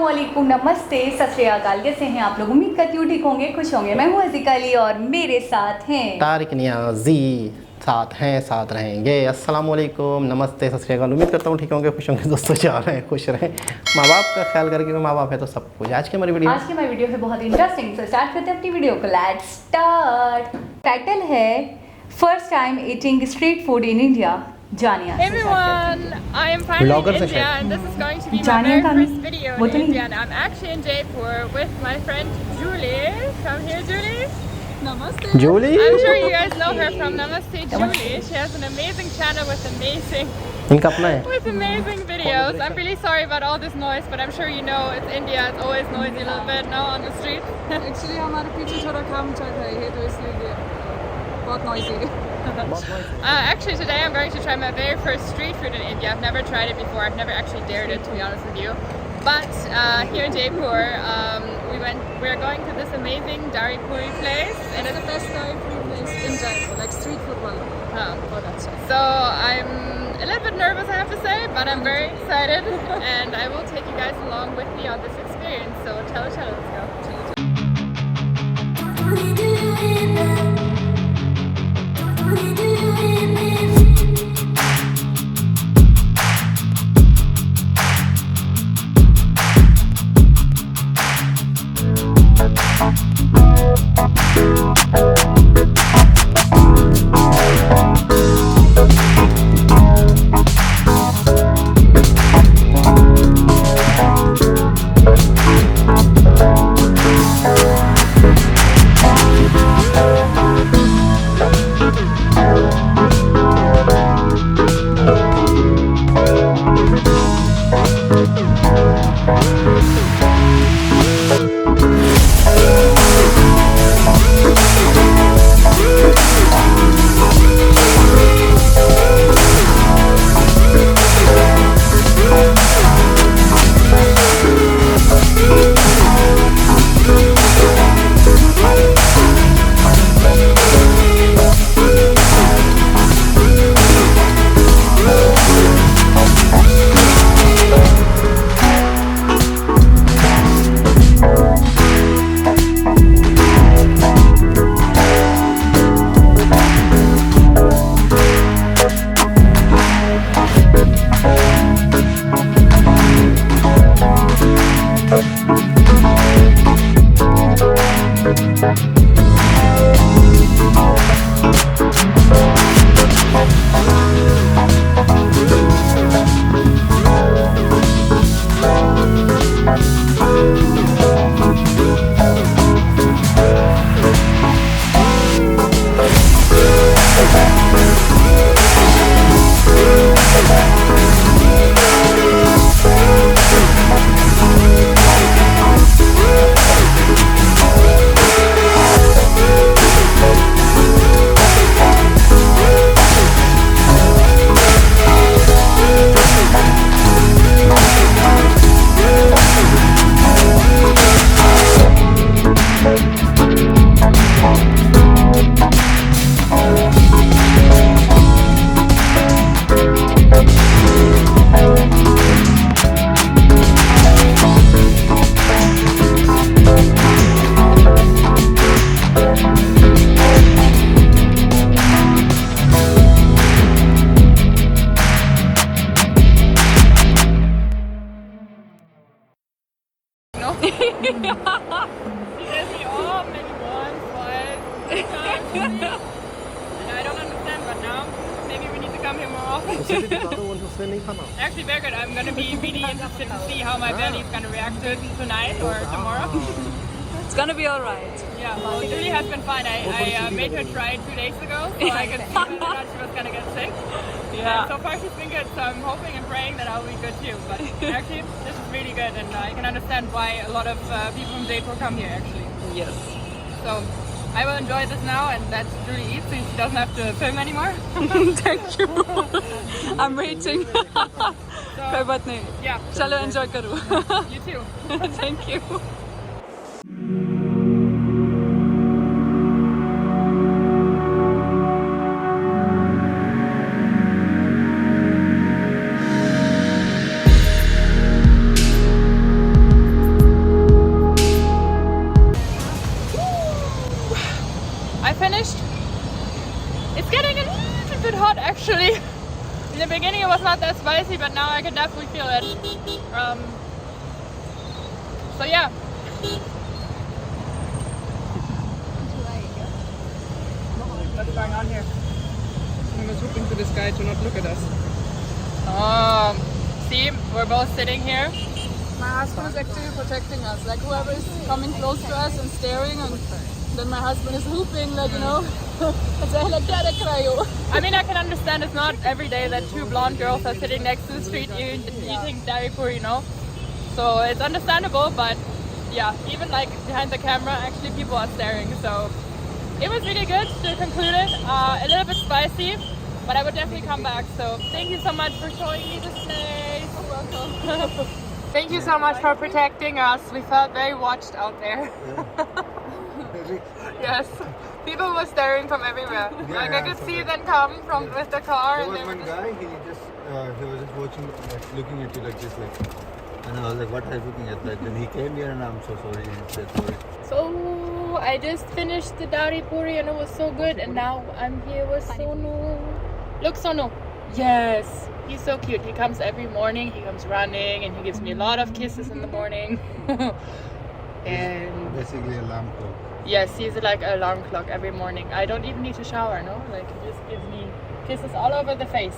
अस्सलामुअलैकुम, नमस्ते, सत श्री अकाल। कैसे हैं आप लोग? उम्मीद करती हूँ ठीक होंगे, खुश होंगे। मैं हूँ हज़ीका अली और मेरे साथ हैं तारिक नियाज़ी। साथ हैं, साथ रहेंगे। अस्सलामुअलैकुम, नमस्ते, सत श्री अकाल। उम्मीद करता हूँ ठीक होंगे, खुश होंगे। दोस्तों जा रहे हैं, खुश रहें। माँ बाप का ख्याल करके, माँ बाप है तो सब कुछ। आज की हमारी वीडियो है बहुत इंटरेस्टिंग। तो स्टार्ट करते हैं अपनी वीडियो को। Let's start. टाइटल है first time eating street food in India. जानिया। Hey everyone, I am finally in India and this is going to be my very first video in India, and I'm actually in Jaipur with my friend Julie. Come here, Julie. Namaste. Julie. I'm sure you guys know her from Namaste Julie. She has an amazing channel with amazing videos. I'm really sorry about all this noise, but I'm sure you know it's India. It's always noisy a little bit now on the street. Actually, हमारे पीछे थोड़ा काम चल रहा है तो इसलिए बहुत noisy. Actually, today I'm going to try my very first street food in India. I've never tried it before. I've never actually dared it, to be honest with you. But here in Jaipur, we're going to this amazing Dari Puri place, and it's the best Dari Puri place in Jaipur, like street food one. Oh, that's right. So I'm a little bit nervous, I have to say, but I'm very excited, and I will take you guys along with me on this experience. So chalo, let's go. He gives me all many ones, twice, and I don't understand, but now maybe we need to come here more often. Actually, very good. I'm going to be really interested to see how my belly is going to react to it tonight or tomorrow. It's gonna be alright. Yeah, well, Julie has been fine. I made her try it 2 days ago, so I could see whether or not she was going to get sick. Yeah. And so far she's been good, so I'm hoping and praying that I'll be good too. But actually, this is really good, and I can understand why a lot of people from Jaipur come here, actually. Yes. So I will enjoy this now and let Julie eat so she doesn't have to film anymore. Thank you. I'm waiting. कोई बात नहीं. Yeah. चलो enjoy करो. You too. Thank you. not that spicy, but now I can definitely feel it. So yeah. What's going on here? I was hoping to this guy to not look at us. See, we're both sitting here. My husband is actually protecting us. Like whoever is coming close to us and staring, and then my husband is whooping, like, you know. I mean, I can understand it's not every day that two blonde girls are sitting next to the street eating dairy puri, you know. So it's understandable, but yeah, even like behind the camera, actually people are staring. So it was really good to conclude it. A little bit spicy, but I would definitely come back. So thank you so much for showing me this place. You're welcome. Thank you so much for protecting us. We felt very watched out there. Yes, people were staring from everywhere. Like I could see them come from with the car. There And was they were one just... guy, he was just watching, like, looking at you like this, like, and I was like, what are you looking at that? Then he came here and I'm so sorry, and he said sorry. So I just finished the dairy puri and it was so good, and now I'm here with Sonu. Look, Sonu. Yes, he's so cute. He comes every morning. He comes running and he gives me a lot of kisses in the morning. And Basically alarm clock. yes, he's like an alarm clock every morning. I don't even need to shower, no? Like he just gives me kisses all over the face.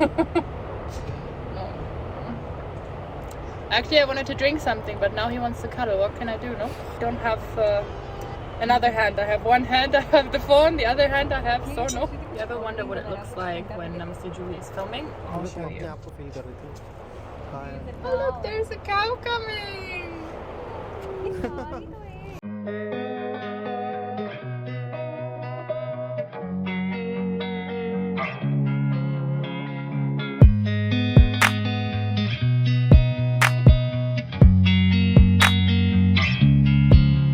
No. Actually, I wanted to drink something, but now he wants to cuddle. What can I do, no? Don't have another hand. I have one hand, I have the phone. The other hand, I have Sono. You ever wonder what it looks like when Mr. Julie is filming? I'll show you. आपको feel कर रही थी Oh, look, there's a cow coming.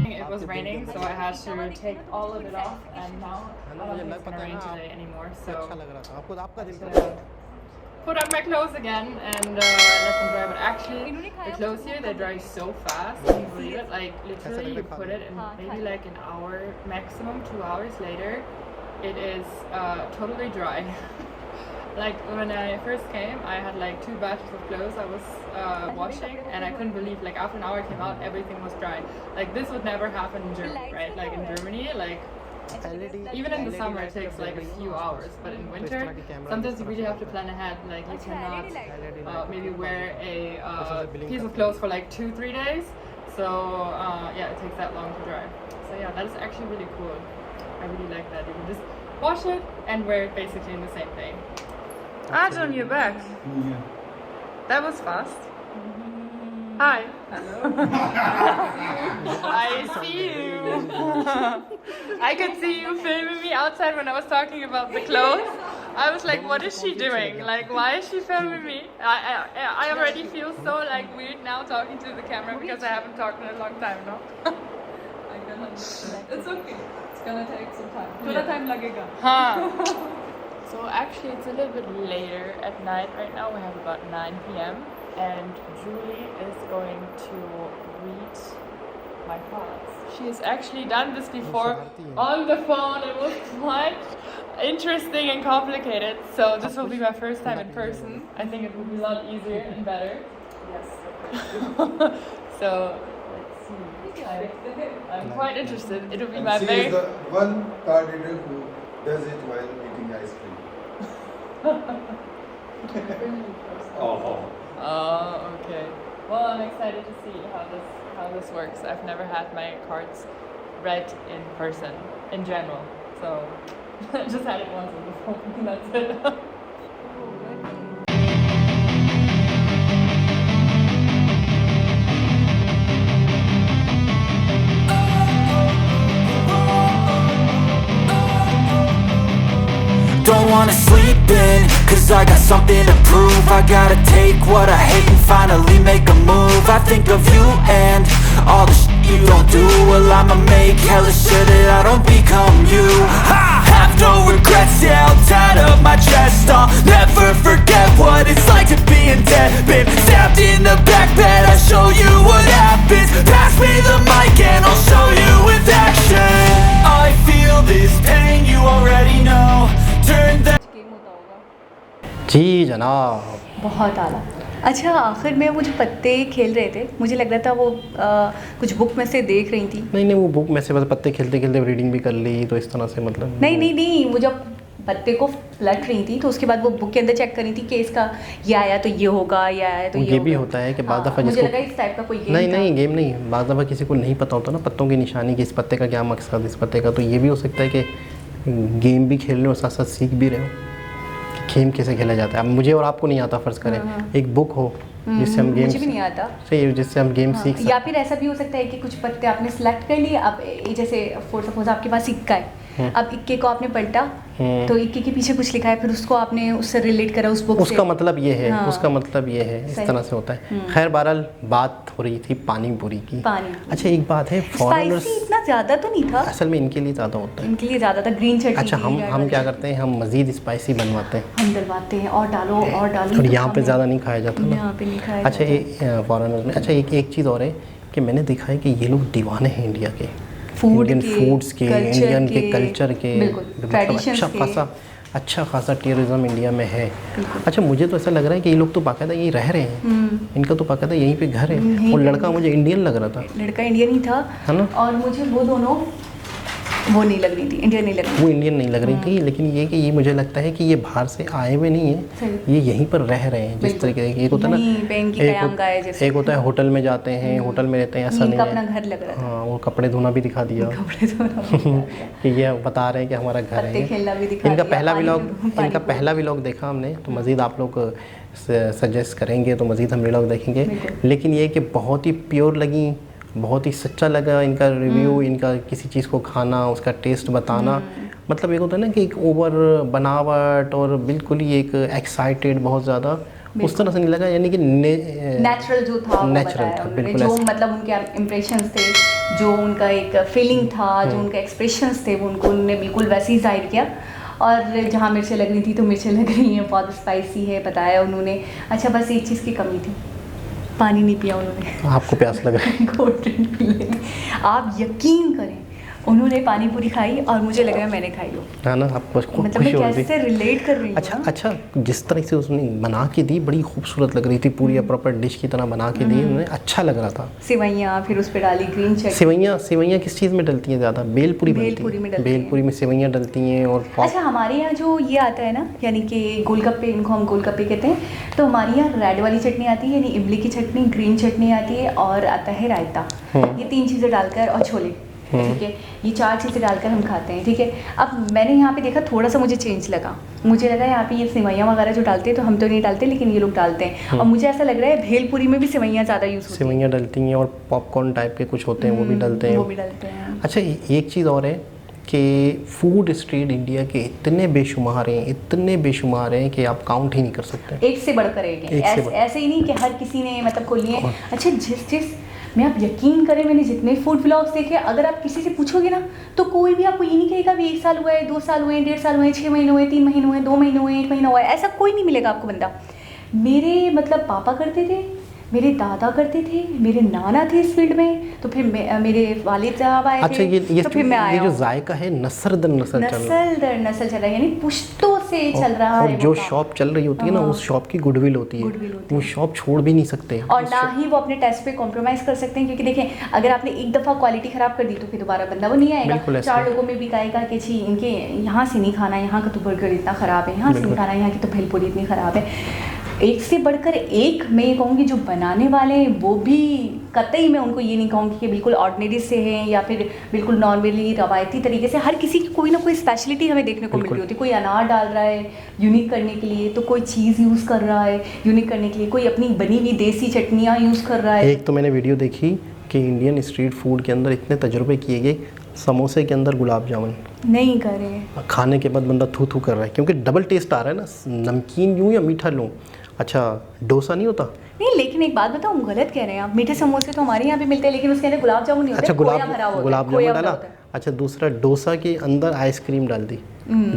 It was raining, so I had to take all of it off, and now I don't think it's gonna rain today anymore. अच्छा So लग रहा था आपको आपका दिल I'm कर gonna put on my clothes again and let them dry. But actually, the clothes here, they dry so fast. Can you believe it? Like literally, you put it in maybe like an hour, maximum 2 hours later, it is totally dry. Like when I first came, I had like 2 batches of clothes I was washing, and I couldn't believe, like after an hour it came out, everything was dry. Like this would never happen in Germany, right? Like in Germany, like even in the summer it takes like a few hours, but in winter sometimes you really have to plan ahead. Like you cannot maybe wear a piece of clothes for like 2-3 days. So yeah, it takes that long to dry. So yeah, that is actually really cool. I really like that. You can just wash it and wear it basically in the same day. John, you're back. That was fast. Hi. I see you. I could see you filming me outside when I was talking about the clothes. I was like, what is she doing? Like, why is she filming me? I already feel so like weird now talking to the camera because I haven't talked in a long time, no? I can understand. It's okay. It's gonna take some time. Thoda time lagega. Huh. So actually it's a little bit later at night. Right now we have about 9 p.m. and Julie is going to read my cards. She has actually done this before on the phone. It was quite interesting and complicated. So this will be my first time in person. I think it will be a lot easier and better. Yes. So let's see. I'm quite interested. It will be my She very... is the one card reader who does it while eating ice cream. Oh, okay. Well, I'm excited to see how this works. I've never had my cards read in person in general, so I just had it once on the phone, and that's it. Don't wanna sleep in, cause I got something to prove. I gotta take what I hate and finally make a move. I think of you and all the shit you don't do. Well, I'ma make hella sure that I don't become you. I have no regrets, yeah, I'll tie up my chest. I'll never forget what it's like to be in debt. Been stabbed in the back bed, I'll show you what happens. Pass me the mic and I'll show you with action. I feel this pain, you already know. Turn that game होता होगा जी जनाब। बहुत आला। अच्छा, आखिर में वो जो पत्ते खेल रहे थे, मुझे लग रहा था वो कुछ बुक में से देख रही थी। नहीं वो बुक में से बस पत्ते खेलते खेलते रीडिंग भी कर ली, तो इस तरह से मतलब नहीं, वो जब पत्ते को पलट रही थी तो उसके बाद वो बुक के अंदर चेक कर रही थी कि इसका ये आया तो ये होगा, ये आया तो ये भी होता है कि बाद दफ़ा मुझे जिसको लगा इस टाइप का कोई गेम नहीं गेम नहीं, बाद दफ़ा किसी को नहीं पता होता ना पत्तों की निशानी कि इस पत्ते का क्या मकसद, इस पत्ते का, तो ये भी हो सकता है कि गेम भी खेल रहे हो साथ साथ सीख भी रहे हो कि गेम कैसे खेला जाता है। अब मुझे और आपको नहीं आता, फ़र्ज़ करें एक बुक हो जिससे हम गेम, मुझे भी नहीं आता, सही, जिससे हम गेम सीख सकते। या फिर ऐसा भी हो सकता है कि कुछ पत्ते आपने सेलेक्ट कर लिए, अब जैसे फॉर सपोज आपके पास सिक्का है, अब इक्के को आपने पलटा तो इक्के के पीछे कुछ लिखा है, फिर उसको आपने उससे रिलेट करा उस बुक से, उसका मतलब ये है, हाँ। उसका मतलब ये है, इस तरह से होता है। खैर बहरहाल बात हो रही थी पानी पूरी की। अच्छा एक बात है, फॉरेनर्स स्पाइसी इतना ज़्यादा तो नहीं था, असल में इनके लिए ज़्यादा होता है, इनके लिए ज़्यादा था। ग्रीन चटनी अच्छा हम क्या करते हैं, हम मज़ीद स्पाइसी बनवाते हैं, हम डलवाते हैं और डालो और यहाँ पे ज़्यादा नहीं खाया जाता ना, यहाँ पे नहीं खाया अच्छा फॉरेनर में। अच्छा एक चीज़ और है कि मैंने देखा है कि ये लोग दीवाने हैं इंडिया के, इंडियन फूड्स के, इंडियन के कल्चर के, मतलब अच्छा खासा टूरिज्म इंडिया में है। अच्छा मुझे तो ऐसा लग रहा है कि ये लोग तो बाकायदा यहीं रह रहे हैं, इनका तो बाकायदा यहीं पे घर है, और लड़का मुझे इंडियन लग रहा था, लड़का इंडियन ही था, है ना, और मुझे वो दोनों वो नहीं लग रही थी, इंडियन नहीं लग रही, वो इंडियन नहीं लग रही थी, लेकिन ये कि ये मुझे लगता है कि ये बाहर से आए हुए नहीं है, ये यहीं पर रह रहे हैं। जिस तरीके से एक होता है ना, एक होता है होटल में जाते हैं, होटल में रहते हैं, ऐसा नहीं है, अपना घर लग रहा था। हाँ, वो कपड़े धोना भी दिखा दिया कि ये बता रहे हैं कि हमारा घर है। इनका पहला व्लॉग देखा हमने, तो मज़ीद आप लोग सजेस्ट करेंगे तो मज़ीद हम व्लॉग देखेंगे, लेकिन ये कि बहुत ही प्योर लगी, बहुत ही सच्चा लगा इनका रिव्यू, इनका किसी चीज़ को खाना, उसका टेस्ट बताना, मतलब एक होता है ना कि एक ओवर बनावट और बिल्कुल ही एक एक्साइटेड बहुत ज़्यादा, उस तरह से नहीं लगा, यानी कि नेचुरल जो था, नेचुरल था बिल्कुल, जो मतलब उनके इम्प्रेशंस थे, जो उनका एक फीलिंग था, जो उनके एक्सप्रेशंस थे, वो उन्होंने बिल्कुल वैसे ही जाहिर किया। और जहाँ मिर्चें लग रही थी तो मिर्चें लग रही हैं, बहुत स्पाइसी है बताया उन्होंने। अच्छा बस एक चीज़ की कमी थी, पानी नहीं पिया उन्होंने। आपको प्यास लग रहा है? कोल्ड ड्रिंक पी ले। आप यकीन करें, उन्होंने पानी पूरी खाई और मुझे लग रहा है मैंने खाई हो, है ना, आपको मतलब मैं कैसे रिलेट कर रही हूँ। अच्छा जिस तरह से उसने बना के दी, बड़ी खूबसूरत लग रही थी, पूरी प्रॉपर डिश की तरह बना के दी उन्होंने, अच्छा लग रहा था। सेवैयाँ फिर उस पर डाली ग्रीन चटनी। सेवैयाँ किस चीज़ में डलती हैं ज़्यादा? भेलपूरी में सेवैयाँ डलती हैं। और अच्छा हमारे यहाँ जो ये आता है ना, यानी कि गोलगप्पे, इनको हम गोलगप्पे कहते हैं, तो हमारे यहाँ रेड वाली चटनी आती है, यानी इमली की चटनी, ग्रीन चटनी आती है, और आता है रायता, ये 3 चीज़ें डालकर, और छोले, ठीक है, ये 4 चीज़ें डालकर हम खाते हैं, ठीक है। अब मैंने यहाँ पे देखा, थोड़ा सा मुझे चेंज लगा, मुझे लगा यहाँ पे ये सेवैयाँ वगैरह जो डालते हैं तो हम तो नहीं डालते, लेकिन ये लोग डालते हैं, और मुझे ऐसा लग रहा है भेलपूरी में भी सेवैयाँ ज़्यादा यूज़ होती हैं, सेवैयाँ डलती हैं, और पॉपकॉर्न टाइप के कुछ होते हैं वो भी डलते हैं। अच्छा एक चीज़ और है कि फूड स्ट्रीट इंडिया के इतने बेशुमार हैं कि आप काउंट ही नहीं कर सकते, एक से बढ़कर एक है, ऐसे ही नहीं कि हर किसी ने मतलब खोली है। अच्छा जिस मैं, आप यकीन करें, मैंने जितने फूड व्लॉग्स देखे, अगर आप किसी से पूछोगे ना तो कोई भी आपको ये नहीं कहेगा भी 1 साल हुआ है, 2 साल हुए हैं, 1.5 साल हुए हैं, 6 महीने हुए, 3 महीने हुए, 2 महीने हुए, 1 महीना हुआ है, ऐसा कोई नहीं मिलेगा आपको बंदा। मेरे मतलब पापा करते थे, मेरे दादा करते थे, मेरे नाना थे इस फील्ड में, तो फिर मेरे वालिद साहब आए थे, तो फिर मैं आया। ये जो जायका है नस्ल दर नस्ल चल रहा है, यानी पुश्तों से चल रहा है। और जो शॉप चल रही होती है ना, उस शॉप की गुडविल होती है, वो शॉप छोड़ भी नहीं सकते, और ना ही वो अपने टेस्ट पे कॉम्प्रोमाइज़ कर सकते हैं, क्योंकि देखें अगर आपने एक दफ़ा क्वालिटी ख़राब कर दी तो फिर दोबारा बंदा वो नहीं आएगा। 4 लोगों में भी कहेगा कि जी इनके यहाँ से नहीं खाना, यहाँ का तो बर्गर इतना ख़राब है, यहाँ से नहीं खाना, यहाँ की तो भेलपूरी इतनी ख़राब है। एक से बढ़कर एक, मैं ये कहूँगी जो बनाने वाले हैं वो भी कतई मैं उनको ये नहीं कहूँगी कि बिल्कुल ऑर्डिनरी से हैं या फिर बिल्कुल नॉर्मली रवायती तरीके से, हर किसी की कोई ना कोई स्पेशलिटी हमें देखने को मिल रही होती है। कोई अनार डाल रहा है यूनिक करने के लिए, तो कोई चीज़ यूज़ कर रहा है यूनिक करने के लिए, कोई अपनी बनी हुई देसी चटनियाँ यूज़ कर रहा है। एक तो मैंने वीडियो देखी कि इंडियन स्ट्रीट फूड के अंदर इतने तजुर्बे किए गए, समोसे के अंदर गुलाब जामुन नहीं करे, खाने के बाद बंदा थू थू कर रहा है, क्योंकि डबल टेस्ट आ रहा है ना, नमकीन लूँ या मीठा लूँ। अच्छा डोसा नहीं होता? नहीं, लेकिन एक बात बताओ, गलत कह रहे हैं आप। मीठे समोसे तो हमारे यहाँ भी मिलते हैं, लेकिन उसके अंदर गुलाब जामुन नहीं होते। अच्छा गुलाब जामुन डाला। अच्छा दूसरा, डोसा के अंदर आइसक्रीम डाल दी,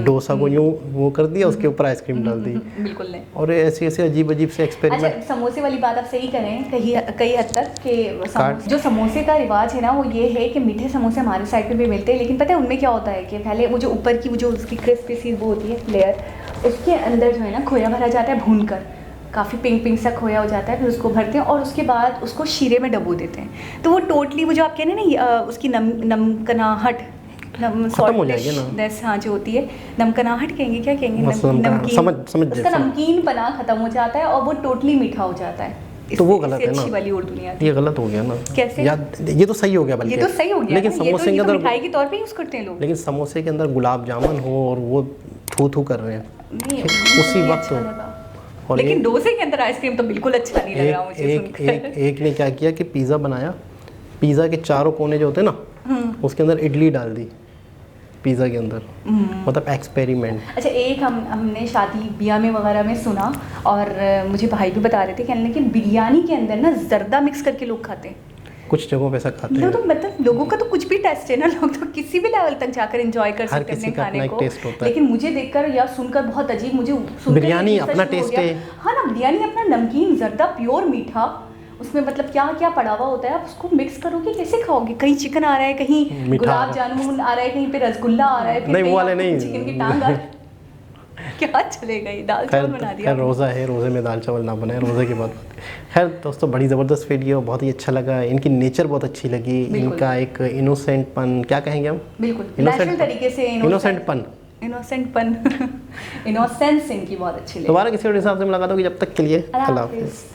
डोसा को यूँ वो कर दिया, उसके ऊपर आइसक्रीम डाल दी, बिल्कुल नहीं। और ऐसे ऐसे अजीब से एक्सपेरिमेंट। अच्छा समोसे वाली बात आप सही करें कई हद तक कि जो समोसे का रिवाज है ना, वो ये है कि मीठे समोसे हमारे साइड पे भी मिलते हैं, लेकिन पता है उनमें क्या होता है कि पहले वो जो ऊपर की वो जो उसकी क्रिस्पी सी वो होती है लेयर, उसके अंदर जो है ना खोया भरा जाता है भूनकर, काफ़ी पिंक पिंक सा खोया हो जाता है, फिर उसको भरते हैं और उसके बाद उसको शीरे में डबो देते हैं। तो वो टोटली वो जो आप कह रहे हैं ना उसकी नमकनाहट खत्म हो जाएगी ना, हाँ जो होती है नमकनाहट कहेंगे, क्या कहेंगे, नमकीन, उसका नमकीन पना खत्म हो जाता है और वो टोटली मीठा हो जाता है। तो वो गलत है ना, अच्छी वाली उर्दू नहीं आती, ये गलत हो गया ना। कैसे ये तो सही हो गया, बल्कि ये तो सही हो गया, लेकिन समोसे के अंदर मिठाई के तौर पे यूज करते हैं लोग, लेकिन समोसे के अंदर गुलाब जामुन हो और वो थू कर रहे हैं उसी वक्त। और लेकिन डोसे के अंदर आइसक्रीम तो बिल्कुल अच्छा नहीं लग रहा मुझे सुनकर। एक ने क्या किया कि पिज़्ज़ा बनाया, पिज़्ज़ा के चारों कोने जो होते हैं ना उसके अंदर इडली डाल दी पिज़्ज़ा के अंदर, मतलब एक्सपेरिमेंट। अच्छा, एक हमने शादी ब्याह में वगैरह में सुना और मुझे भाई भी बता रहे थे, कहने कि बिरयानी के अंदर ना जर्दा मिक्स करके लोग खाते हैं, कुछ जगहों पे ऐसा खाते हैं। तो मतलब लोगों का तो कुछ भी टेस्ट है ना, लोग तो किसी भी लेवल तक जाकर एंजॉय कर सकते हैं खाने को, लेकिन मुझे देखकर या सुनकर बहुत अजीब, मुझे बिरयानी अपना टेस्ट है। हाँ ना, बिरयानी अपना, नमकीन जर्दा प्योर मीठा, उसमें मतलब क्या क्या पड़ा हुआ होता है, आप उसको मिक्स करोगे कैसे खाओगे? कहीं चिकन आ रहा है, कहीं गुलाब जामुन आ रहा है, कहीं पे रसगुल्ला आ रहा है, नहीं वो वाले नहीं, चिकन की टांग आ क्या चलेगा, ये दाल चावल बना दिया। खैर रोज़ा है, रोज़े में दाल चावल ना बनाए, रोज़े के बाद। खैर दोस्तों, बड़ी ज़बरदस्त वीडियो, बहुत ही अच्छा लगा, इनकी नेचर बहुत अच्छी लगी, इनका एक इनोसेंटपन, क्या कहेंगे हम, बिल्कुल नेचुरल तरीके से इनोसेंटपन इनोसेंस इनकी बहुत अच्छी लगी। दोबारा किसी और हिसाब से मुलाकात होगी, जब तक के लिए अल्लाह हाफ़िज़।